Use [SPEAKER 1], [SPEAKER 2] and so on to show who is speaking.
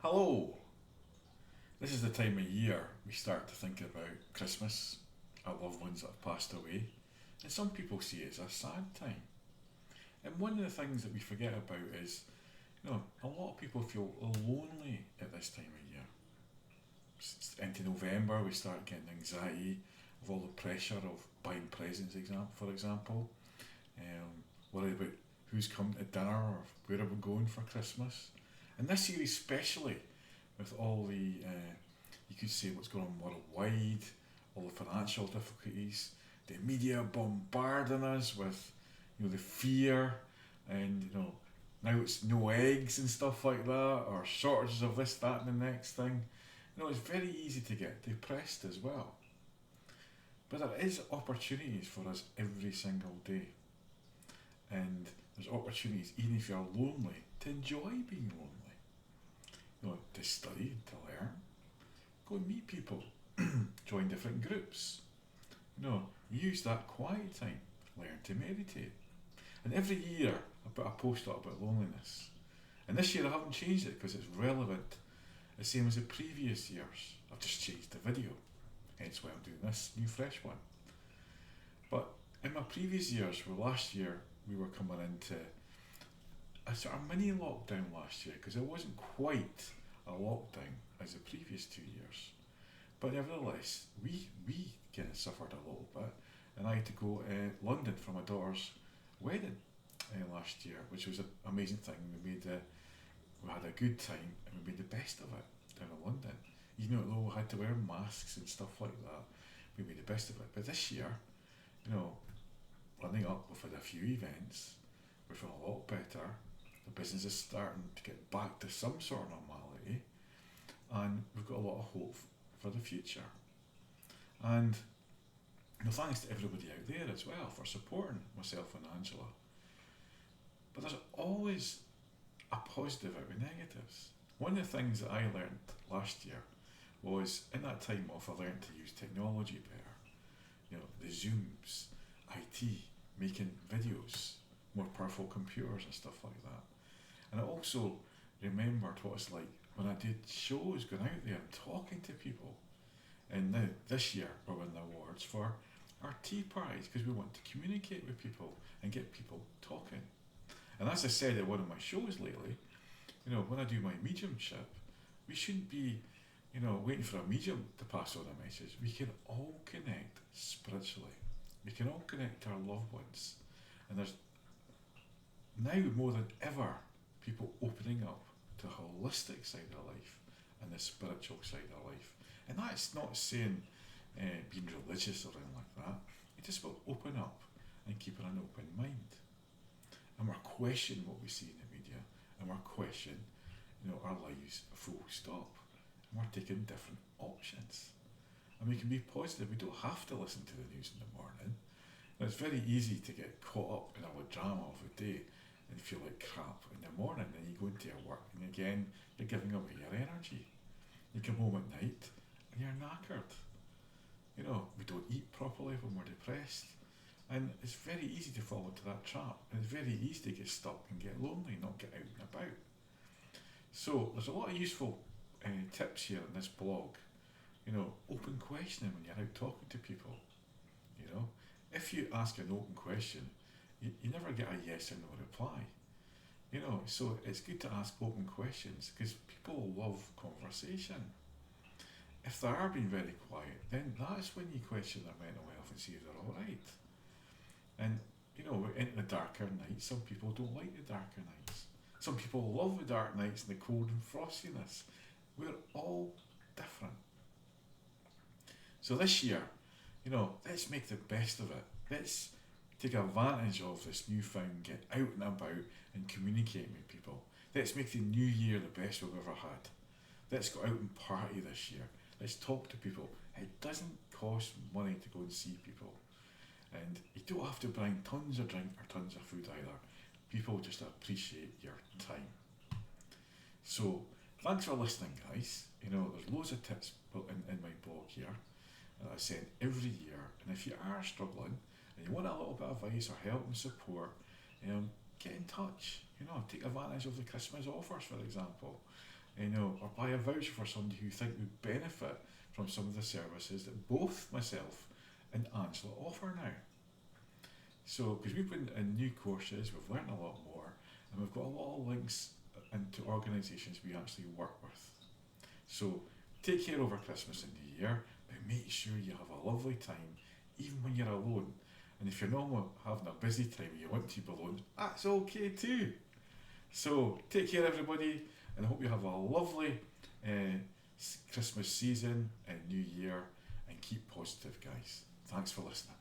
[SPEAKER 1] Hello! This is the time of year we start to think about Christmas, our loved ones that have passed away, and some people see it as a sad time. And one of the things that we forget about is, a lot of people feel lonely at this time of year. Into November, we start getting anxiety of all the pressure of buying presents, for example. Worried about who's coming to dinner or where are we going for Christmas. And this year, especially, with all the, you could say what's going on worldwide, all the financial difficulties, the media bombarding us with, the fear, and now it's no eggs and stuff like that, or shortages of this, that, and the next thing. It's very easy to get depressed as well. But there is opportunities for us every single day, and there's opportunities even if you're lonely to enjoy being lonely. To study, to learn, go and meet people, join different groups. Use that quiet time, learn to meditate. And every year I put a post up about loneliness. And this year I haven't changed it because it's relevant, the same as the previous years. I've just changed the video, hence why I'm doing this new fresh one. But in my previous years, last year we were coming into a sort of mini lockdown last year because it wasn't quite a lockdown as the previous 2 years. But nevertheless, we kind of suffered a little bit, and I had to go to London for my daughter's wedding last year, which was an amazing thing. We had a good time, and we made the best of it down in London. Even though we had to wear masks and stuff like that, we made the best of it. But this year, you know, running up, we've had a few events. We're feeling a lot better. The business is starting to get back to some sort of normality, and we've got a lot of hope for the future. And thanks to everybody out there as well for supporting myself and Angela. But there's always a positive out of negatives. One of the things that I learned last year was in that time off I learned to use technology better. The Zooms, IT, making videos, more powerful computers and stuff like that. And I also remembered what it's like when I did shows, going out there and talking to people. And now this year we're winning awards for our tea parties because we want to communicate with people and get people talking. And as I said at one of my shows lately, when I do my mediumship, we shouldn't be, waiting for a medium to pass on a message. We can all connect spiritually. We can all connect to our loved ones. And there's now more than ever people opening up to the holistic side of life and the spiritual side of life. And that's not saying being religious or anything like that. It's just about open up and keeping an open mind. And we're questioning what we see in the media, and we're questioning, our lives full stop. And we're taking different options. And we can be positive. We don't have to listen to the news in the morning. And it's very easy to get caught up in all the drama of the day and feel like crap in the morning. And you go into your work, and again, you're giving away your energy. You come home at night, and you're knackered. We don't eat properly when we're depressed. And it's very easy to fall into that trap. And it's very easy to get stuck and get lonely, not get out and about. So there's a lot of useful tips here in this blog. Open questioning when you're out talking to people. If you ask an open question, you never get a yes or no reply. So it's good to ask open questions because people love conversation. If they are being very quiet, then that's when you question their mental health and see if they're alright. And, we're into the darker nights. Some people don't like the darker nights. Some people love the dark nights and the cold and frostiness. We're all different. So this year, let's make the best of it. Let's take advantage of this newfound get out and about and communicate with people. Let's make the new year the best we've ever had. Let's go out and party this year. Let's talk to people. It doesn't cost money to go and see people. And you don't have to bring tons of drink or tons of food either. People just appreciate your time. So, thanks for listening, guys. There's loads of tips in my blog here that I send every year. And if you are struggling and you want a little bit of advice or help and support, get in touch. Take advantage of the Christmas offers, for example. or buy a voucher for somebody who you think would benefit from some of the services that both myself and Angela offer now. So, because we've been in new courses, we've learned a lot more, and we've got a lot of links into organisations we actually work with. So, take care over Christmas and New Year, but make sure you have a lovely time, even when you're alone. And if you're not having a busy time and you want to be alone, that's okay too. So, take care, everybody, and I hope you have a lovely Christmas season and New Year, and keep positive, guys. Thanks for listening.